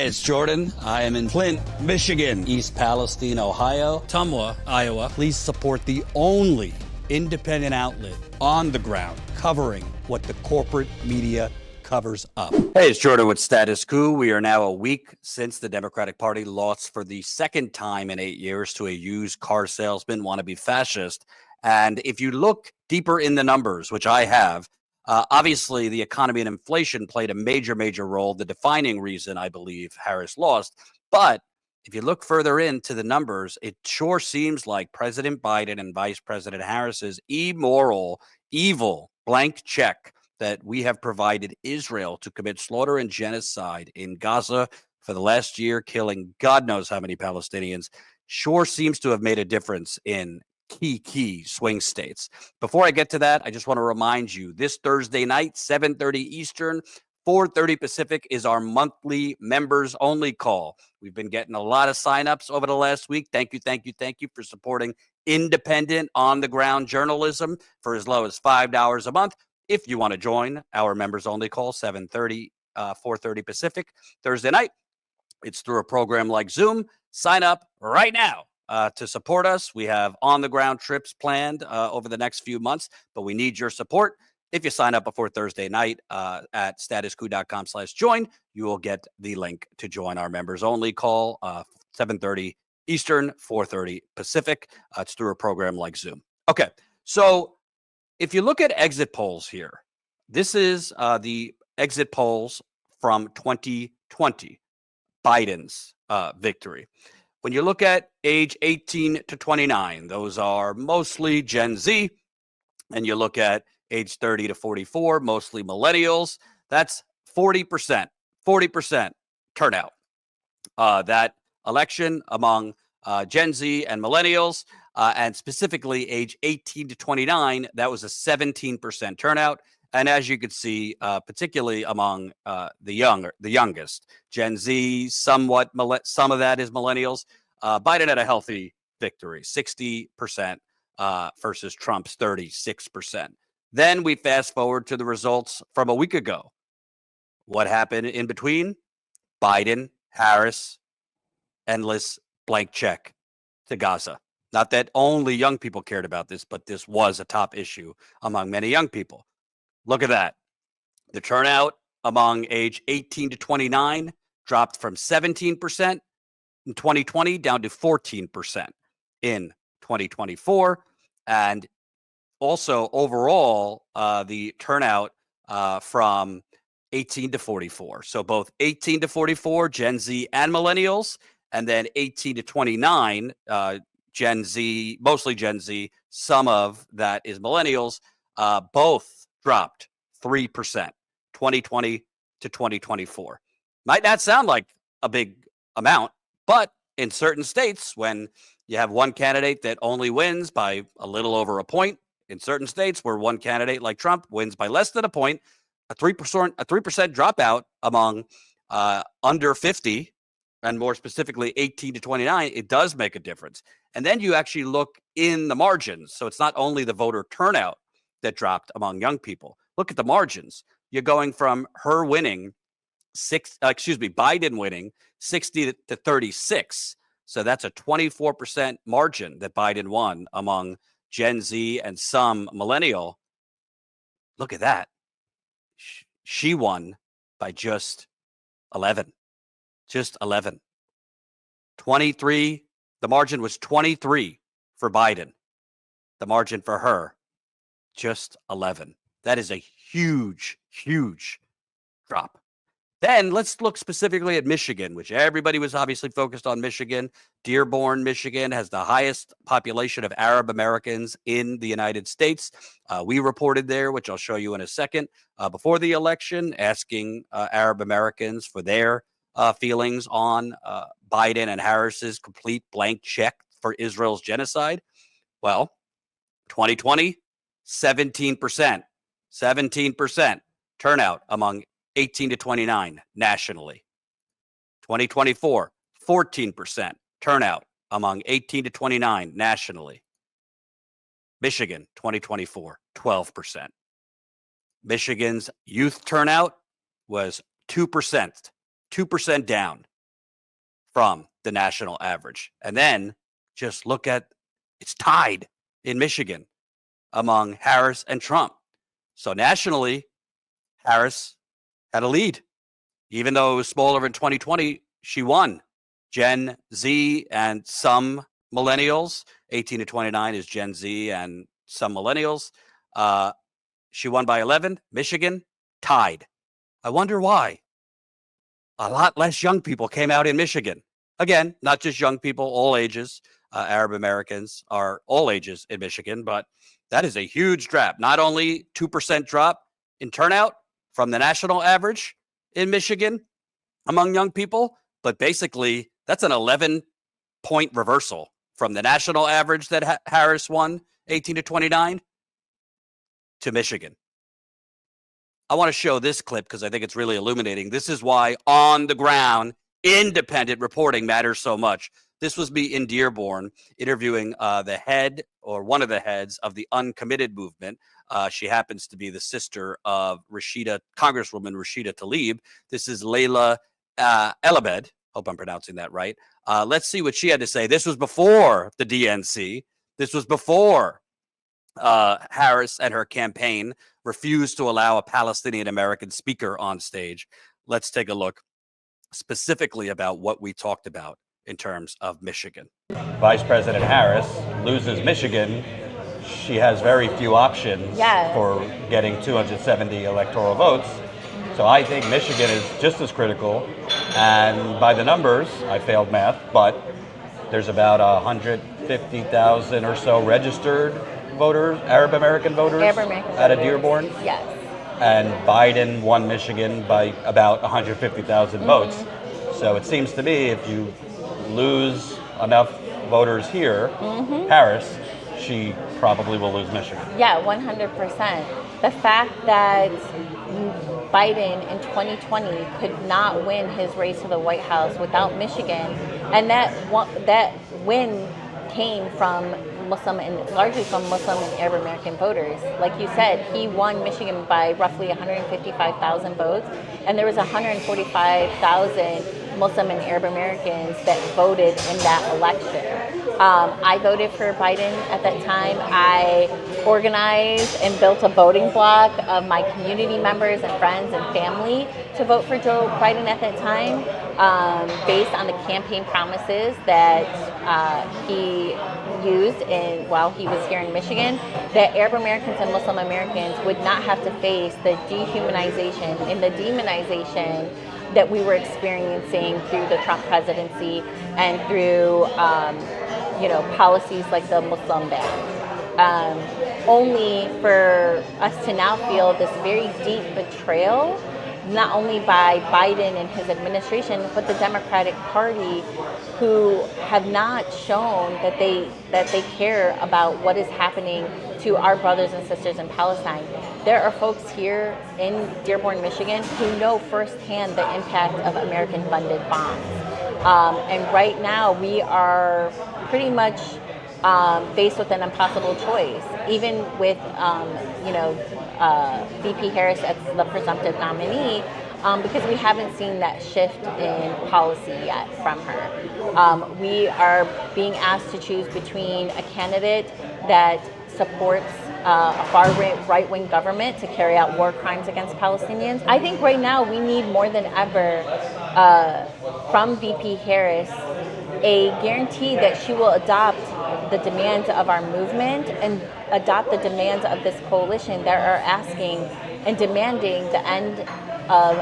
Hey, it's Jordan. I am in Flint, Michigan, East Palestine, Ohio, Tumwa, Iowa. Please support the only independent outlet on the ground covering what the corporate media covers up. Hey, it's Jordan with Status Coup. We are now a week since the Democratic Party lost for the second time in 8 years to a used car salesman wannabe fascist. And if you look deeper in the numbers, which I have, obviously the economy and inflation played a major role, the defining reason I believe Harris lost. But if you look further into the numbers, it sure seems like President Biden and Vice President Harris's immoral, evil blank check that we have provided Israel to commit slaughter and genocide in Gaza for the last year, killing God knows how many Palestinians, sure seems to have made a difference in key swing states. Before I get to that, I just want to remind you, this Thursday night, 7:30 Eastern, 4:30 Pacific is our monthly members only call. We've been getting a lot of signups over the last week. Thank you for supporting independent on the ground journalism for as low as $5 a month. If you want to join our members only call, 7:30, 4:30 Pacific, Thursday night, it's through a program like Zoom. Sign up right now to support us. We have on the ground trips planned over the next few months, but we need your support. If you sign up before Thursday night at statuscoup.com/join, you will get the link to join our members only call, 7:30 Eastern, 4:30 Pacific. It's through a program like Zoom. Okay, so if you look at exit polls here, this is the exit polls from 2020, Biden's victory. When you look at age 18 to 29, those are mostly Gen Z. And you look at age 30 to 44, mostly millennials. That's 40% turnout. That election among Gen Z and millennials, and specifically age 18 to 29, that was a 17% turnout. And as you could see, particularly among the youngest, Gen Z, some of that is millennials. Biden had a healthy victory, 60% versus Trump's 36%. Then we fast forward to the results from a week ago. What happened in between? Biden, Harris, endless blank check to Gaza. Not that only young people cared about this, but this was a top issue among many young people. Look at that. The turnout among age 18 to 29 dropped from 17% in 2020 down to 14% in 2024. And also overall, the turnout from 18 to 44. So both 18 to 44, Gen Z and millennials, and then 18 to 29, Gen Z, mostly Gen Z, some of that is millennials, both dropped 3%, 2020 to 2024. Might not sound like a big amount, but in certain states, when you have one candidate that only wins by a little over a point, in certain states where one candidate like Trump wins by less than a point, a 3% dropout among under 50, and more specifically 18 to 29, it does make a difference. And then you actually look in the margins. So it's not only the voter turnout that dropped among young people. Look at the margins. You're going from her winning Biden winning 60 to 36. So that's a 24% margin that Biden won among Gen Z and some millennial. Look at that. She won by just 11. Just 11. 23. The margin was 23 for Biden. The margin for her, just 11. That is a huge drop. Then let's look specifically at Michigan, which everybody was obviously focused on. Michigan. Dearborn, Michigan has the highest population of Arab Americans in the United States. We reported there, which I'll show you in a second, before the election, asking Arab Americans for their feelings on Biden and Harris's complete blank check for Israel's genocide. Well, 2020, 17%. 17% turnout among 18 to 29 nationally. 2024, 14% turnout among 18 to 29 nationally. Michigan, 2024, 12%. Michigan's youth turnout was 2%, 2% down from the national average. And then just look at, it's tied in Michigan among Harris and Trump. So nationally, Harris had a lead. Even though it was smaller in 2020, she won. Gen Z and some millennials, 18 to 29 is Gen Z and some millennials. She won by 11. Michigan tied. I wonder why. A lot less young people came out in Michigan. Again, not just young people, all ages. Arab Americans are all ages in Michigan, but that is a huge drop. Not only 2% drop in turnout from the national average in Michigan among young people, but basically that's an 11-point reversal from the national average that Harris won, 18 to 29, to Michigan. I want to show this clip because I think it's really illuminating. This is why on the ground, independent reporting matters so much. This was me in Dearborn interviewing the head or one of the heads of the Uncommitted movement. She happens to be the sister of Congresswoman Lila Talib. This is Lila Talib. Hope I'm pronouncing that right. Let's see what she had to say. This was before the DNC. This was before Harris and her campaign refused to allow a Palestinian American speaker on stage. Let's take a look specifically about what we talked about in terms of Michigan. Vice President Harris loses Michigan. She has very few options for getting 270 electoral votes. So I think Michigan is just as critical. And by the numbers, I failed math, but there's about 150,000 or so registered voters, Arab American voters out of Dearborn. Yes. And Biden won Michigan by about 150,000 votes. So it seems to me if you lose enough voters here, Harris, she probably will lose Michigan. Yeah, 100%. The fact that Biden in 2020 could not win his race to the White House without Michigan, and that win came from largely from Muslim and Arab American voters. Like you said, he won Michigan by roughly 155,000 votes, and there was 145,000 Muslim and Arab Americans that voted in that election. I voted for Biden at that time. I organized and built a voting block of my community members and friends and family to vote for Joe Biden at that time, based on the campaign promises that he used while he was here in Michigan, that Arab Americans and Muslim Americans would not have to face the dehumanization and the demonization that we were experiencing through the Trump presidency and through policies like the Muslim ban. Only for us to now feel this very deep betrayal, not only by Biden and his administration, but the Democratic Party, who have not shown that they care about what is happening to our brothers and sisters in Palestine. There are folks here in Dearborn, Michigan, who know firsthand the impact of American-funded bombs. And right now, we are pretty much faced with an impossible choice, even with VP Harris as the presumptive nominee, because we haven't seen that shift in policy yet from her. We are being asked to choose between a candidate that supports a far right-wing government to carry out war crimes against Palestinians. I think right now we need more than ever from VP Harris a guarantee that she will adopt the demands of our movement and adopt the demands of this coalition that are asking and demanding the end of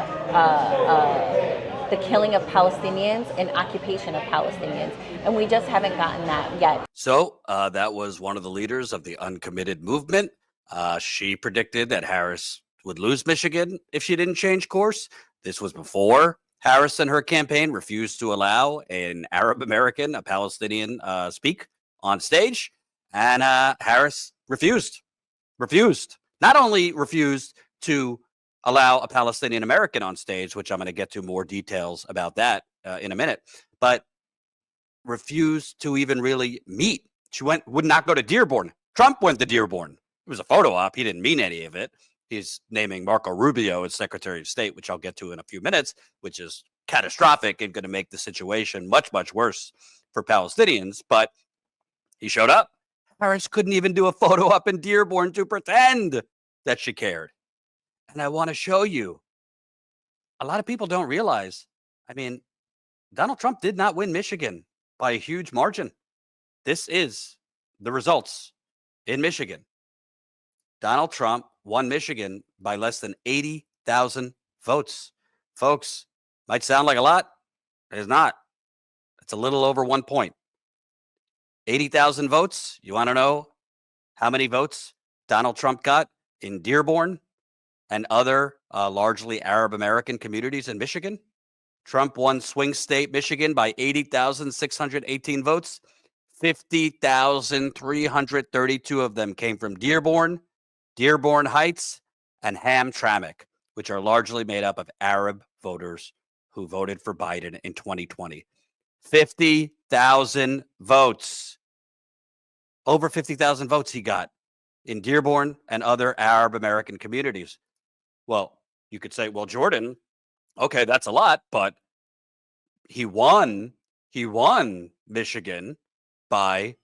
the killing of Palestinians and occupation of Palestinians. And we just haven't gotten that yet. So that was one of the leaders of the Uncommitted movement. She predicted that Harris would lose Michigan if she didn't change course. This was before Harris and her campaign refused to allow an Arab American, a Palestinian, speak on stage. And Harris refused. Not only refused to allow a Palestinian American on stage, which I'm going to get to more details about that in a minute, but refused to even really meet. She would not go to Dearborn. Trump went to Dearborn. It was a photo op. He didn't mean any of it. He's naming Marco Rubio as Secretary of State, which I'll get to in a few minutes, which is catastrophic and going to make the situation much, much worse for Palestinians. But he showed up. Harris couldn't even do a photo up in Dearborn to pretend that she cared. And I want to show you, a lot of people don't realize, I mean, Donald Trump did not win Michigan by a huge margin. This is the results in Michigan. Donald Trump won Michigan by less than 80,000 votes. Folks, might sound like a lot. It is not. It's a little over 1 point. 80,000 votes. You want to know how many votes Donald Trump got in Dearborn and other largely Arab American communities in Michigan? Trump won swing state Michigan by 80,618 votes. 50,332 of them came from Dearborn, Dearborn Heights, and Hamtramck, which are largely made up of Arab voters who voted for Biden in 2020. 50,000 votes. Over 50,000 votes he got in Dearborn and other Arab American communities. Well, you could say, well, Jordan, okay, that's a lot, but he won Michigan by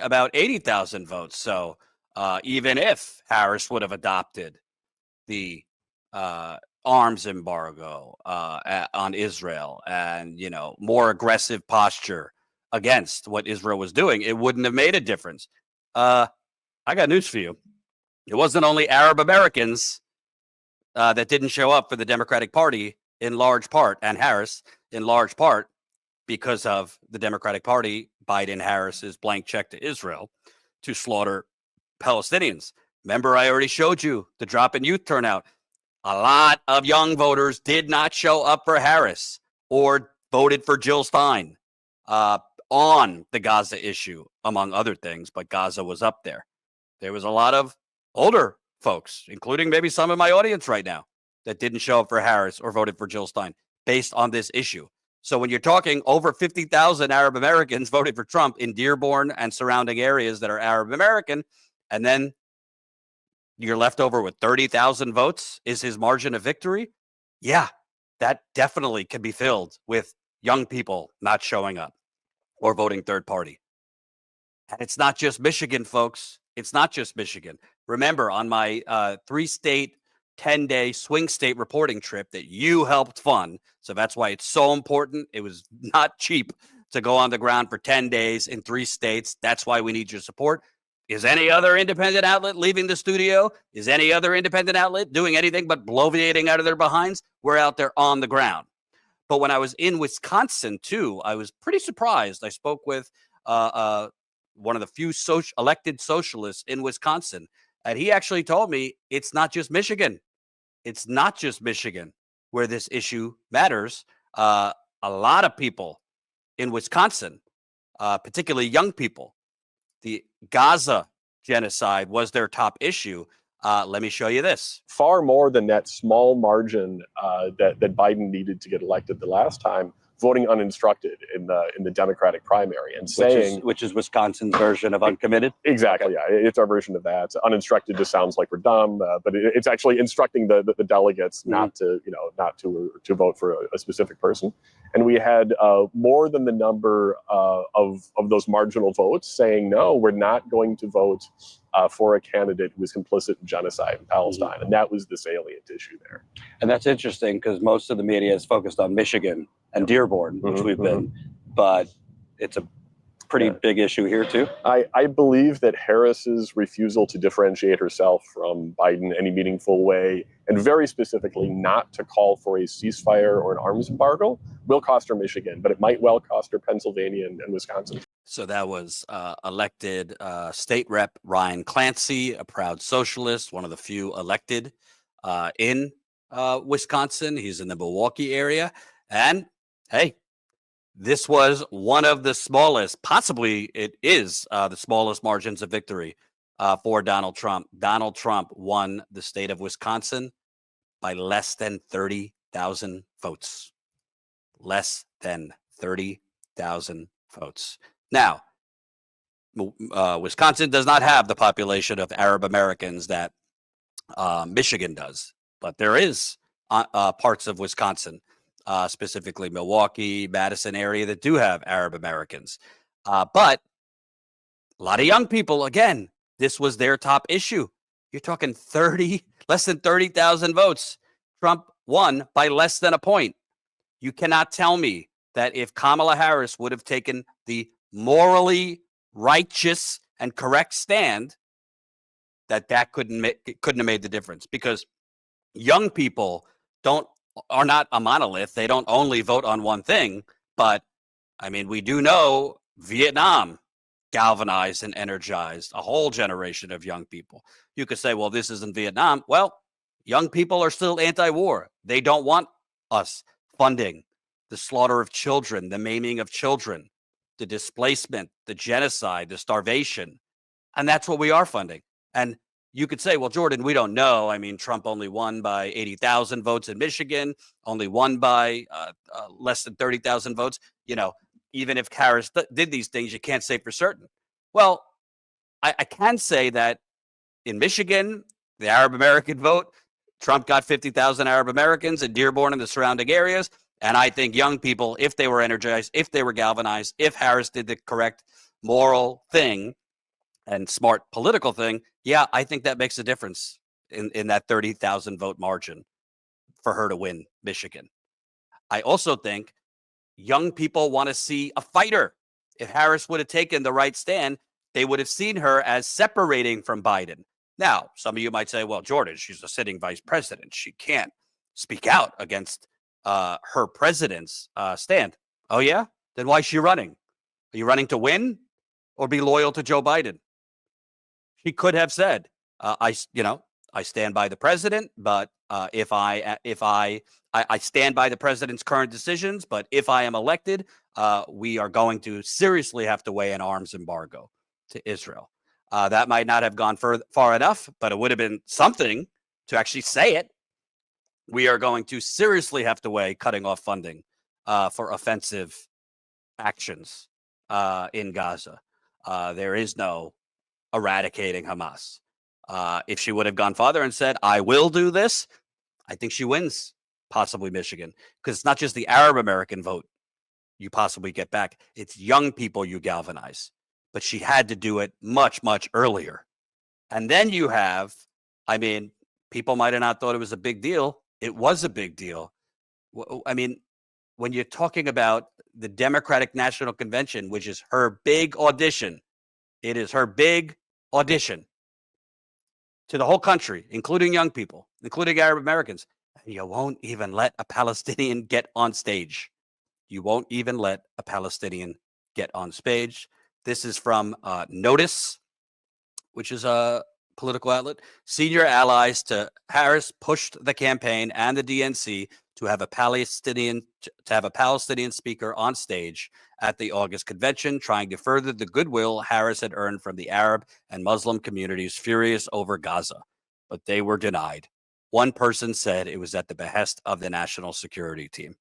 about 80,000 votes. So even if Harris would have adopted the arms embargo on Israel and, more aggressive posture against what Israel was doing, it wouldn't have made a difference. I got news for you. It wasn't only Arab Americans that didn't show up for the Democratic Party in large part, and Harris in large part, because of the Democratic Party, Biden-Harris's blank check to Israel to slaughter Palestinians. Remember, I already showed you the drop in youth turnout. A lot of young voters did not show up for Harris or voted for Jill Stein on the Gaza issue, among other things, but Gaza was up there. There was a lot of older folks, including maybe some in my audience right now, that didn't show up for Harris or voted for Jill Stein based on this issue. So when you're talking over 50,000 Arab Americans voted for Trump in Dearborn and surrounding areas that are Arab American, and then you're left over with 30,000 votes is his margin of victory. Yeah, that definitely can be filled with young people not showing up or voting third party. And it's not just Michigan, folks. It's not just Michigan. Remember, on my 3-state, 10-day swing state reporting trip that you helped fund, so that's why it's so important. It was not cheap to go on the ground for 10 days in 3 states. That's why we need your support. Is any other independent outlet leaving the studio? Is any other independent outlet doing anything but bloviating out of their behinds? We're out there on the ground. But when I was in Wisconsin, too, I was pretty surprised. I spoke with one of the few elected socialists in Wisconsin, and he actually told me it's not just Michigan. It's not just Michigan where this issue matters. A lot of people in Wisconsin, particularly young people, the Gaza genocide was their top issue. Let me show you this. Far more than that small margin that Biden needed to get elected the last time, voting uninstructed in the Democratic primary and saying, which is Wisconsin's version of uncommitted. Exactly, Okay. Yeah, it's our version of that. Uninstructed just sounds like we're dumb, but it's actually instructing the delegates not to vote for a specific person. And we had more than the number of those marginal votes saying, no, we're not going to vote for a candidate who was complicit in genocide in Palestine. And that was the salient issue there. And that's interesting because most of the media is focused on Michigan and Dearborn, which we've been, but it's a pretty big issue here too. I believe that Harris's refusal to differentiate herself from Biden in any meaningful way, and very specifically not to call for a ceasefire or an arms embargo, will cost her Michigan, but it might well cost her Pennsylvania and Wisconsin. So that was elected state rep Ryan Clancy, a proud socialist, one of the few elected in Wisconsin. He's in the Milwaukee area. And hey, this was one of the smallest, possibly it is the smallest margins of victory for Donald Trump. Donald Trump won the state of Wisconsin by less than 30,000 votes. Less than 30,000 votes. Now, Wisconsin does not have the population of Arab Americans that Michigan does, but there is parts of Wisconsin, specifically Milwaukee, Madison area that do have Arab Americans. But a lot of young people, again, this was their top issue. You're talking less than 30,000 votes. Trump won by less than a point. You cannot tell me that if Kamala Harris would have taken the morally righteous and correct stand, that couldn't have made the difference, because young people are not a monolith. They don't only vote on one thing. But I mean, we do know Vietnam galvanized and energized a whole generation of young people. You could say, well, this isn't Vietnam. Well, young people are still anti-war. They don't want us funding the slaughter of children, the maiming of children, the displacement, the genocide, the starvation. And that's what we are funding. And you could say, well, Jordan, we don't know. I mean, Trump only won by 80,000 votes in Michigan, only won by less than 30,000 votes. You know, even if Harris did these things, you can't say for certain. Well, I can say that in Michigan, the Arab American vote, Trump got 50,000 Arab Americans in Dearborn and the surrounding areas. And I think young people, if they were energized, if they were galvanized, if Harris did the correct moral thing and smart political thing, yeah, I think that makes a difference in that 30,000 vote margin for her to win Michigan. I also think young people want to see a fighter. If Harris would have taken the right stand, they would have seen her as separating from Biden. Now, some of you might say, well, Jordan, she's a sitting vice president. She can't speak out against her president's stand. Oh, yeah? Then why is she running? Are you running to win or be loyal to Joe Biden? She could have said, I stand by the president, but if I stand by the president's current decisions, but if I am elected, we are going to seriously have to weigh an arms embargo to Israel. That might not have gone far enough, but it would have been something to actually say it. We are going to seriously have to weigh cutting off funding for offensive actions in Gaza. There is no eradicating Hamas. If she would have gone farther and said, I will do this, I think she wins, possibly Michigan, because it's not just the Arab American vote you possibly get back. It's young people you galvanize. But she had to do it much, much earlier. And then you have, I mean, people might have not thought it was a big deal. It was a big deal. I mean, when you're talking about the Democratic National Convention, which is her big audition, it is her big audition to the whole country, including young people, including Arab Americans. And you won't even let a Palestinian get on stage. You won't even let a Palestinian get on stage. This is from Notice, which is a political outlet. Senior allies to Harris pushed the campaign and the DNC to have a Palestinian speaker on stage at the August convention, trying to further the goodwill Harris had earned from the Arab and Muslim communities furious over Gaza, but they were denied. One person said it was at the behest of the national security team.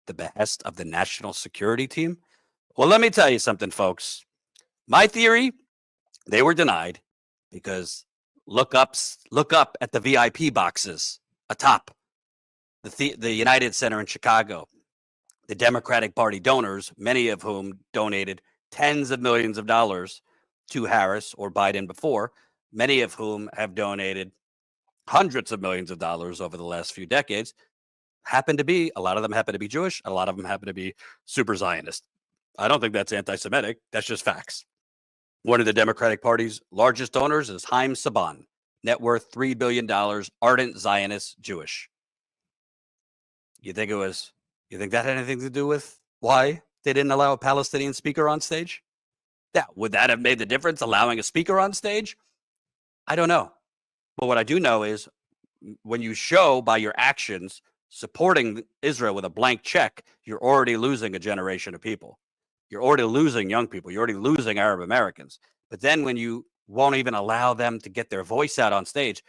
The behest of the national security team? Well, let me tell you something, folks. My theory, they were denied because look up at the VIP boxes atop the United Center in Chicago. The Democratic Party donors, many of whom donated tens of millions of dollars to Harris or Biden before, many of whom have donated hundreds of millions of dollars over the last few decades, a lot of them happen to be Jewish, a lot of them happen to be super Zionist. I don't think that's anti-Semitic. That's just facts. One of the Democratic Party's largest donors is Haim Saban, net worth $3 billion, ardent Zionist Jewish. You think that had anything to do with why they didn't allow a Palestinian speaker on stage? Yeah, would that have made the difference, allowing a speaker on stage? I don't know. But what I do know is when you show by your actions supporting Israel with a blank check, you're already losing a generation of people. You're already losing young people. You're already losing Arab Americans. But then when you won't even allow them to get their voice out on stage,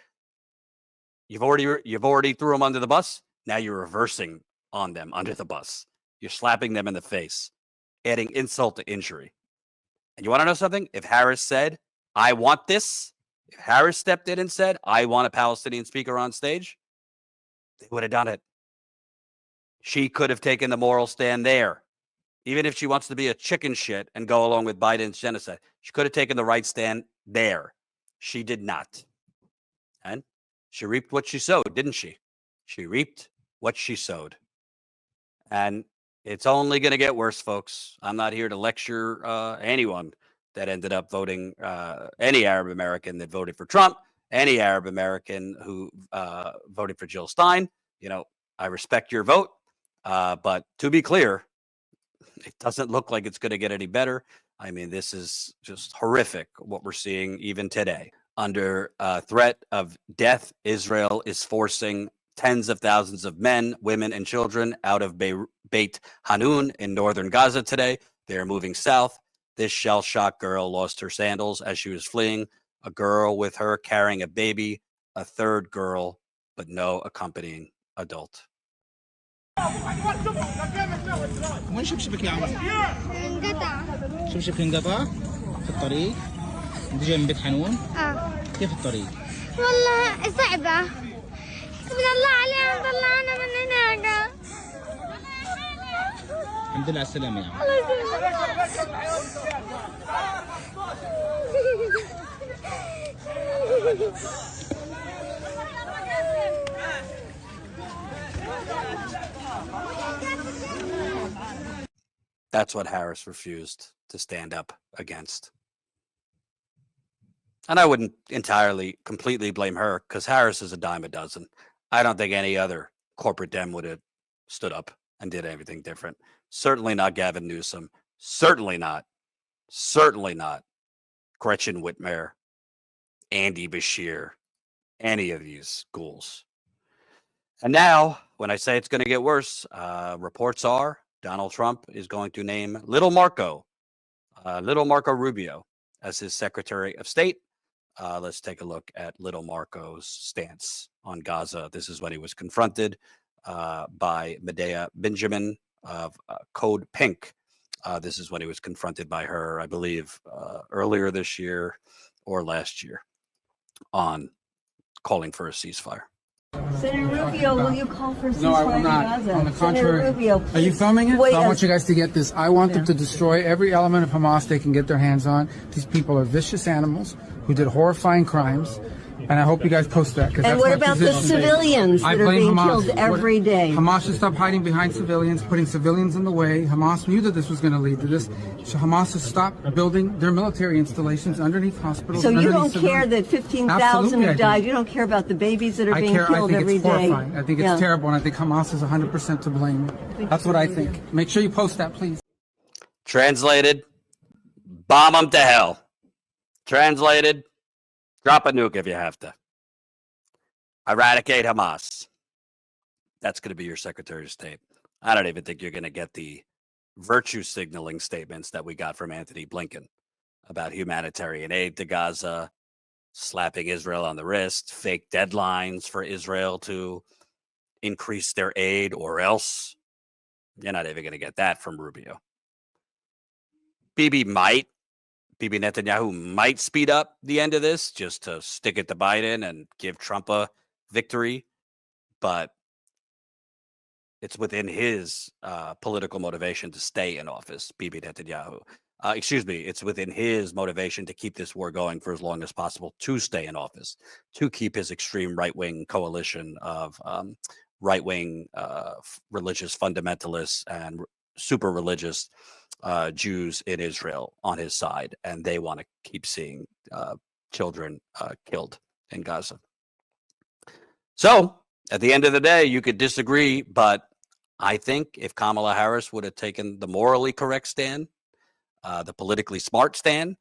you've already threw them under the bus. Now you're reversing on them under the bus. You're slapping them in the face, adding insult to injury. And you want to know something? If Harris said, I want this, if Harris stepped in and said, I want a Palestinian speaker on stage, they would have done it. She could have taken the moral stand there. Even if she wants to be a chicken shit and go along with Biden's genocide, she could have taken the right stand there. She did not. And she reaped what she sowed, didn't she? She reaped what she sowed. And it's only going to get worse, folks. I'm not here to lecture anyone that ended up voting, any Arab American that voted for Trump, any Arab American who voted for Jill Stein. You know, I respect your vote. But to be clear, it doesn't look like it's going to get any better. I mean, this is just horrific what we're seeing even today. Under threat of death, Israel is forcing tens of thousands of men, women, and children out of Beit Hanun in northern Gaza today. They are moving south. This shell-shocked girl lost her sandals as she was fleeing. A girl with her carrying a baby, a third girl, but no accompanying adult. وين شبشبك يا عمر؟ انقطع. شبشبك انقطع في الطريق؟ انت جاي من بيت حنون؟ كيف الطريق؟ والله صعبة. من الله عليهم طلعنا من هناك. الحمد لله على السلامة يا عمر. الله يسلمك. That's what Harris refused to stand up against. And I wouldn't entirely, completely blame her because Harris is a dime a dozen. I don't think any other corporate Dem would have stood up and did anything different. Certainly not Gavin Newsom. Certainly not Gretchen Whitmer, Andy Bashir, any of these ghouls. And now, when I say it's going to get worse, reports are Donald Trump is going to name Little Marco Rubio as his Secretary of State. Let's take a look at Little Marco's stance on Gaza. This is when he was confronted by Medea Benjamin of Code Pink. This is when he was confronted by her, I believe, earlier this year or last year on calling for a ceasefire. Senator Rubio, will you call for a ceasefire No, I will not. in Gaza? On the Senator contrary. Rubio, Are you filming it? Wait, So I want you guys to get this. I want them Yeah. to destroy every element of Hamas they can get their hands on. These people are vicious animals who did horrifying crimes. And I hope you guys post that. And what about the civilians that are being killed every day? Hamas should stop hiding behind civilians, putting civilians in the way. Hamas knew that this was going to lead to this. So Hamas should stop building their military installations underneath hospitals. So and you underneath don't care civilians. that 15,000 Absolutely, I have do. died? You don't care about the babies that are being I killed think every it's day? horrifying. I think it's terrible, and I think Hamas is 100% to blame. That's what I think. Make sure you post that, please. Translated, bomb them to hell. Translated, drop a nuke if you have to. Eradicate Hamas. That's going to be your Secretary of State. I don't even think you're going to get the virtue signaling statements that we got from Anthony Blinken about humanitarian aid to Gaza, slapping Israel on the wrist, fake deadlines for Israel to increase their aid, or else. You're not even going to get that from Rubio. Bibi Netanyahu might speed up the end of this just to stick it to Biden and give Trump a victory, but it's within his political motivation to stay in office, Bibi Netanyahu. It's within his motivation to keep this war going for as long as possible, to stay in office, to keep his extreme right-wing coalition of right-wing religious fundamentalists and super religious Jews in Israel on his side. And they want to keep seeing children killed in Gaza. So at the end of the day, you could disagree, but I think if Kamala Harris would have taken the morally correct stand, the politically smart stand,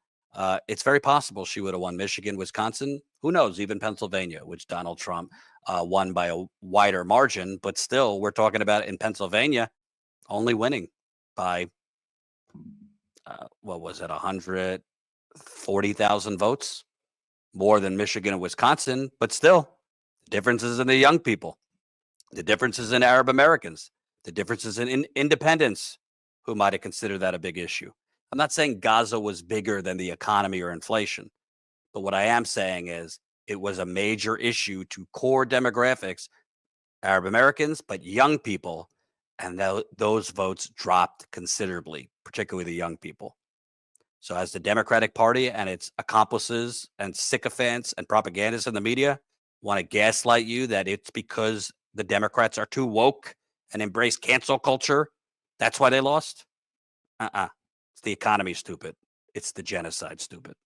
it's very possible she would have won Michigan, Wisconsin, who knows, even Pennsylvania, which Donald Trump won by a wider margin. But still, we're talking about in Pennsylvania only winning by, 140,000 votes, more than Michigan and Wisconsin. But still, the differences in the young people, the differences in Arab Americans, the differences in independents who might have considered that a big issue. I'm not saying Gaza was bigger than the economy or inflation, but what I am saying is it was a major issue to core demographics Arab Americans, but young people. And those votes dropped considerably, particularly the young people. So as the Democratic Party and its accomplices and sycophants and propagandists in the media want to gaslight you that it's because the Democrats are too woke and embrace cancel culture, that's why they lost? It's the economy, stupid. It's the genocide, stupid.